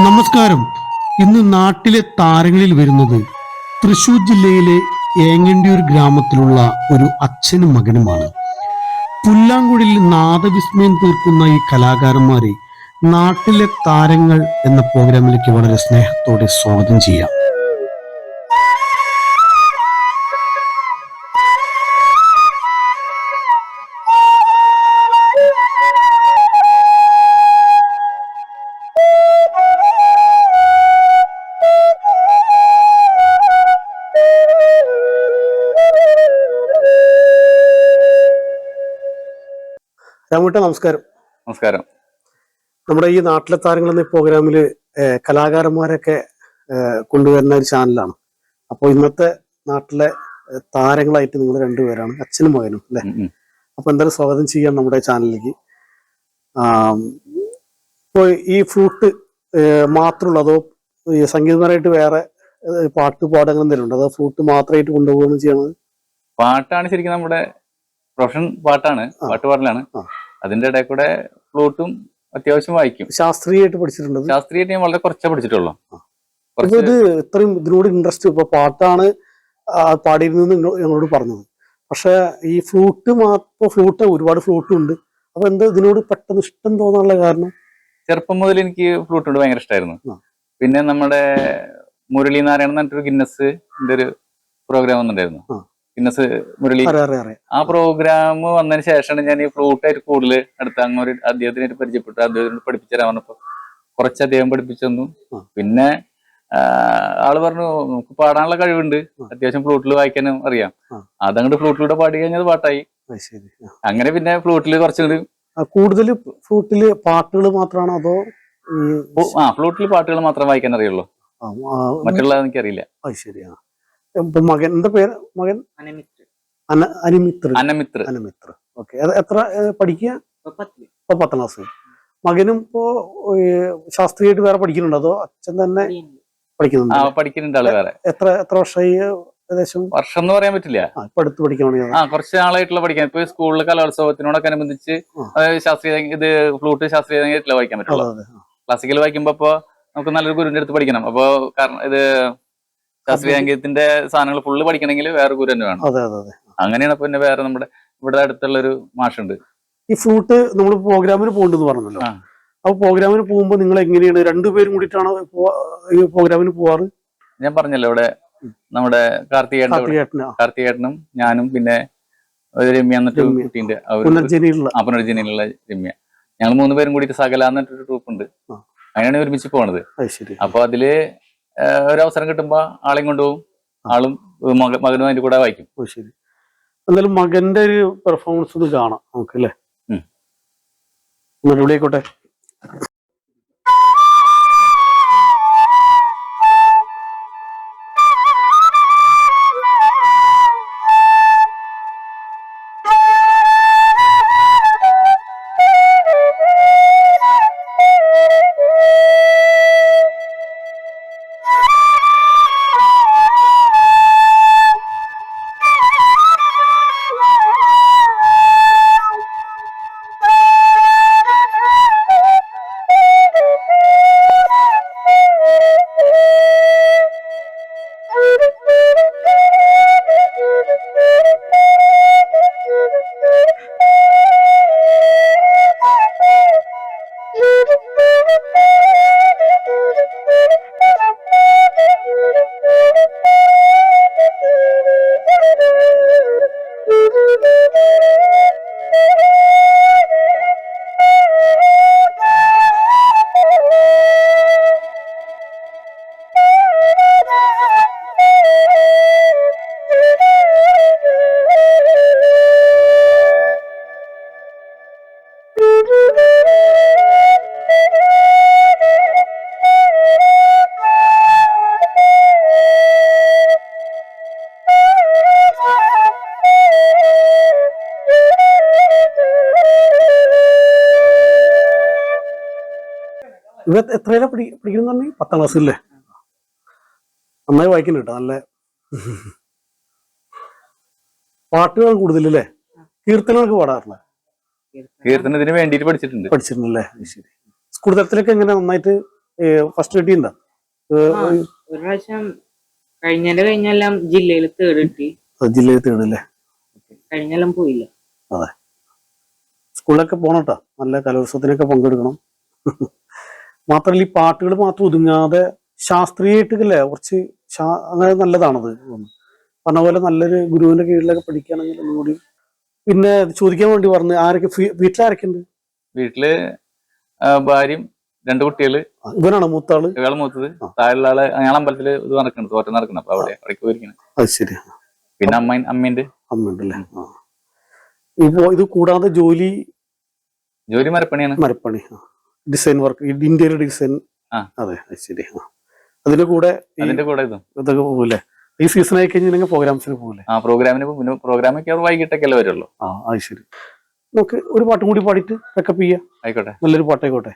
നമസ്കാരം. ഇന്ന് നാട്ടിലെ താരങ്ങളിൽ വരുന്നത് തൃശൂർ ജില്ലയിലെ ഏങ്ങണ്ടിയൂർ ഗ്രാമത്തിലുള്ള ഒരു അച്ഛനും മകനുമാണ്. പുല്ലാങ്കുഴലിൽ നാദവിസ്മയം തീർക്കുന്ന ഈ കലാകാരന്മാരെ നാട്ടിലെ താരങ്ങൾ എന്ന പ്രോഗ്രാമിലേക്ക് വളരെ സ്നേഹത്തോടെ സ്വാഗതം ചെയ്യാം. രാമൂട്ട, നമസ്കാരം. നമസ്കാരം. നമ്മുടെ ഈ നാട്ടിലെ താരങ്ങൾ എന്ന പ്രോഗ്രാമില് കലാകാരന്മാരൊക്കെ കൊണ്ടുവരുന്ന ഒരു ചാനലാണ്. അപ്പോൾ ഇന്നത്തെ നാട്ടിലെ താരങ്ങളായിട്ട് നിങ്ങൾ രണ്ടുപേരാണ്, അച്ഛനും മകനും അല്ലെ? അപ്പൊ എന്തായാലും സ്വാഗതം ചെയ്യാം നമ്മുടെ ചാനലിലേക്ക്. ഇപ്പോൾ ഈ ഫ്ലൂട്ട് മാത്രമുള്ള, അതോ സംഗീതപരമായിട്ട് വേറെ പാട്ട് പാടങ്ങൾ എന്തെങ്കിലും ഉണ്ടോ, അതോ ഫ്ലൂട്ട് മാത്രമായിട്ട് കൊണ്ടുപോകുകയാണ് ചെയ്യണത്? പാട്ടാണ് ശരിക്കും നമ്മുടെ പ്രൊഫഷൻ. പാട്ടാണ്, പാട്ട് പാടലാണ്. അതിന്റെ ഇടയിൽ കൂടെ ഫ്ലൂട്ടും അത്യാവശ്യം വായിക്കും. ശാസ്ത്രീയമായിട്ട് പഠിച്ചിട്ടുണ്ട്? ശാസ്ത്രീയമായിട്ട് ഞാൻ വളരെ കുറച്ചേ പഠിച്ചിട്ടുള്ളൂ. ഇത് ഇത്രയും ഇതിനോട് ഇൻട്രസ്റ്റ്, ഇപ്പൊ പാട്ടാണ് പാടിയിരുന്നത് ഞങ്ങളോട് പറഞ്ഞത്. പക്ഷെ ഈ ഫ്ലൂട്ട് ഒരുപാട് ഫ്ലൂട്ടും ഉണ്ട്. അപ്പൊ എന്താ ഇതിനോട് പെട്ടെന്ന് ഇഷ്ടം തോന്നാനുള്ള കാരണം? ചെറുപ്പം മുതൽ എനിക്ക് ഫ്ലൂട്ടിനോട് ഭയങ്കര ഇഷ്ടമായിരുന്നു. പിന്നെ നമ്മുടെ മുരളി നാരായണൻ എന്നിട്ടൊരു ഗിന്നസിന്റെ ഒരു പ്രോഗ്രാം വന്നിട്ടുണ്ടായിരുന്നു, ഗിന്നസ് മുരളി. ആ പ്രോഗ്രാം വന്നതിന് ശേഷമാണ് ഞാൻ ഈ ഫ്ലൂട്ടായിട്ട് കൂടുതൽ അടുത്ത അങ്ങോട്ട് അദ്ദേഹത്തിനായിട്ട് പരിചയപ്പെട്ടു. അദ്ദേഹത്തിനോട് പഠിപ്പിച്ചു തരാൻ പറഞ്ഞപ്പോ കുറച്ച് അദ്ദേഹം പഠിപ്പിച്ചു തന്നു. പിന്നെ ആള് പറഞ്ഞു നമുക്ക് പാടാനുള്ള കഴിവുണ്ട്, അത്യാവശ്യം ഫ്ലൂട്ടിൽ വായിക്കാനും അറിയാം. അതങ്ങോട്ട് ഫ്ലൂട്ടിലൂടെ പാടി കഴിഞ്ഞത് പാട്ടായി. അങ്ങനെ പിന്നെ ഫ്ലൂട്ടിൽ കുറച്ചുകൂടി കൂടുതൽ ഫ്ലൂട്ടില് പാട്ടുകൾ മാത്രമാണോ, അതോ? ഫ്ലൂട്ടിൽ പാട്ടുകൾ മാത്രം വായിക്കാൻ അറിയുള്ളൂ, മറ്റുള്ളത് എനിക്കറിയില്ല. ശരിയാ. മകൻ എന്താ പേര്? മകൻ അനമിത്ര. ഓക്കെ. എത്ര പഠിക്കുക? ഇപ്പൊ 10ാം ക്ലാസ്. മകനും ഇപ്പോ ശാസ്ത്രീയമായിട്ട് വേറെ പഠിക്കുന്നുണ്ടോ, അതോ അച്ഛൻ തന്നെ പഠിക്കുന്നുണ്ട്? പഠിക്കുന്നുണ്ട് ആള് വേറെ. എത്ര വർഷമായി? ഏകദേശം വർഷം എന്ന് പറയാൻ പറ്റില്ല, ഇപ്പൊ അടുത്ത് പഠിക്കണമെങ്കിൽ കുറച്ച് നാളായിട്ടുള്ള പഠിക്കാൻ. ഇപ്പൊ സ്കൂളിൽ കലോത്സവത്തിനോടൊക്കെ അനുബന്ധിച്ച് ശാസ്ത്രീയ ഇത് ഫ്ലൂട്ട് ശാസ്ത്രീയമായിട്ടില്ല വായിക്കാൻ പറ്റുള്ളൂ. ക്ലാസിക്കൽ വായിക്കുമ്പോ ഇപ്പൊ നമുക്ക് നല്ലൊരു ഗുരുവിന്റെ അടുത്ത് പഠിക്കണം. അപ്പൊ കാരണം ഇത് ശാസ്ത്രീയ സംഗീതത്തിന്റെ സാധനങ്ങൾ ഫുള്ള് പഠിക്കണമെങ്കിൽ വേറെ ഗുരു തന്നെ വേണം. അങ്ങനെയാണ്. പിന്നെ വേറെ നമ്മുടെ ഇവിടെ അടുത്തുള്ള ഒരു മാഷുണ്ട്. ഈ ഫ്ലൂട്ട് നമ്മൾ പ്രോഗ്രാമിന് പോകണ്ടെന്ന് പറഞ്ഞല്ലോ. അപ്പൊ പ്രോഗ്രാമിന് പോകുമ്പോ നിങ്ങൾ എങ്ങനെയാണ്, രണ്ടുപേരും കൂടിയിട്ടാണോ ഈ പ്രോഗ്രാമിന് പോവാറ്? ഞാൻ പറഞ്ഞല്ലോ, ഇവിടെ നമ്മുടെ കാർത്തികേട്ടനും ഞാനും പിന്നെ രമ്യ എന്നിട്ട് കുട്ടീന്റെ പുനർജനിയിലുള്ള രമ്യ, ഞങ്ങൾ 3 പേരും കൂടിയിട്ട് സകല എന്നിട്ടൊരു ട്രൂപ്പ് ഉണ്ട്. അങ്ങനെയാണ് ഒരുമിച്ച് പോണത്. അപ്പൊ അതില് ഒരവസരം കിട്ടുമ്പോ ആളെയും കൊണ്ടുപോകും, ആളും മകനും അതിന്റെ കൂടെ വായിക്കും. ശരി. എന്തായാലും മകന്റെ ഒരു പെർഫോമൻസ് ഒന്ന് കാണാം നമുക്ക് അല്ലേ? അടിപൊളിയായിക്കോട്ടെ. എത്രയിലാ പഠിക്കുന്നു പറഞ്ഞു? 10ാം ക്ലാസ്സിലല്ലേ? നന്നായി വായിക്കുന്നുണ്ട് കേട്ടോ. നല്ല പാട്ടുകൾ കൂടുതലല്ലേ? കീർത്തനങ്ങൾക്ക് പാടാറില്ല? കീർത്തനത്തിന് വേണ്ടിയിട്ട് പഠിച്ചിട്ടുണ്ടല്ലേ? ശരി. സ്കൂൾ തലത്തിലൊക്കെ എങ്ങനെ നന്നായിട്ട് ഫസ്റ്റ് കിട്ടിയിട്ടുണ്ടോ? ഒരു പ്രാവശ്യം കഴിഞ്ഞെല്ലാം ജില്ലയിൽ തേർഡ് കിട്ടി. ജില്ലയിൽ തേർഡ് കഴിഞ്ഞെല്ലാം പോയില്ല. അതെ, സ്കൂളിലൊക്കെ പോണട്ടോ, നല്ല കലോത്സവത്തിനൊക്കെ പങ്കെടുക്കണം. മാത്രമല്ല ഈ പാട്ടുകൾ മാത്രം ഒതുങ്ങാതെ ശാസ്ത്രീയമായിട്ടല്ലേ കുറച്ച് അങ്ങനെ നല്ലതാണത്. പറഞ്ഞ പോലെ നല്ലൊരു ഗുരുവിന്റെ കീഴിലൊക്കെ പഠിക്കുകയാണെങ്കിൽ ഒന്നുകൂടി. പിന്നെ ചോദിക്കാൻ വേണ്ടി പറഞ്ഞു, ആരൊക്കെ വീട്ടിലാരൊക്കെ ഉണ്ട്? വീട്ടില് ഭാര്യയും 2 കുട്ടികള്. ഇവനാണ് മൂത്താള്? ഇയാള് മൂത്തത്. താഴെയുള്ള ആള് ഞങ്ങൾ അമ്പലത്തില് ഇത് നടക്കുന്നത്, തോറ്റം നടക്കണം. അപ്പൊ അവിടേക്ക് പോയിരിക്കണം. അത് ശരി. പിന്നെ അമ്മയുണ്ട്. അമ്മയുണ്ടല്ലേ. ഇപ്പോ ഇത് കൂടാതെ ജോലി മരപ്പണിയാണ്. മരപ്പണി, ഡിസൈൻ വർക്ക്, ഇന്റീരിയർ ഡിസൈൻ. അതെ, അത് ശരി. അതിന്റെ കൂടെ ഇതൊക്കെ പോകൂല്ലേ? ഈ സീസൺ ആയി കഴിഞ്ഞാൽ പ്രോഗ്രാംസിന് പോകൂലേ? പ്രോഗ്രാമൊക്കെ വൈകിട്ടൊക്കെ വരുള്ളൂ. അത് ശരി. നമുക്ക് ഒരു പാട്ടും കൂടി പാടിയിട്ട് പിക്കപ്പ് ചെയ്യാം. ആയിക്കോട്ടെ, നല്ലൊരു പാട്ടായിക്കോട്ടെ.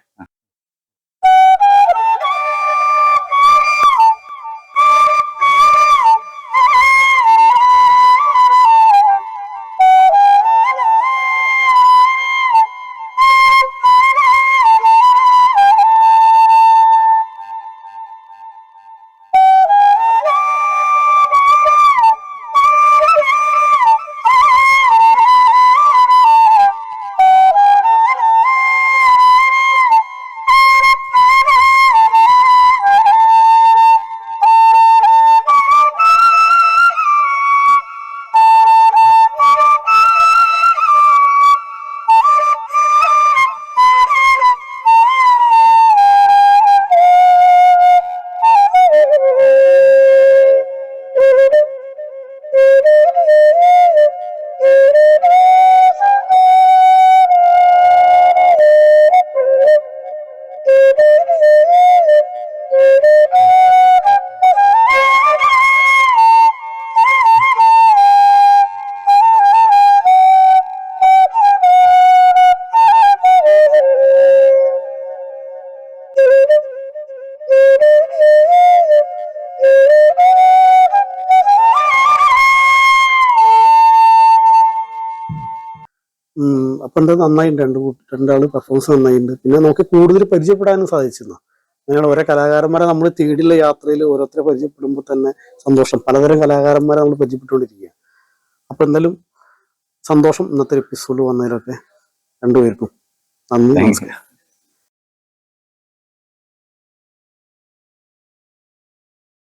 അപ്പൊ എന്താ നന്നായിട്ടുണ്ട്, രണ്ടാള് പെർഫോമൻസ് നന്നായിട്ടുണ്ട്. പിന്നെ നമുക്ക് കൂടുതൽ പരിചയപ്പെടാനും സാധിച്ചിരുന്നു. അങ്ങനെയാണ് ഓരോ കലാകാരന്മാരെ നമ്മൾ തേടിയുള്ള യാത്രയിൽ ഓരോരുത്തരെ പരിചയപ്പെടുമ്പോൾ തന്നെ സന്തോഷം. പലതരം കലാകാരന്മാരെ നമ്മൾ പരിചയപ്പെട്ടുകൊണ്ടിരിക്കുക. അപ്പൊ എന്തായാലും സന്തോഷം ഇന്നത്തെ എപ്പിസോഡ് വന്നതിലൊക്കെ രണ്ടുപേർക്കും നന്ദി, നമസ്കാരം.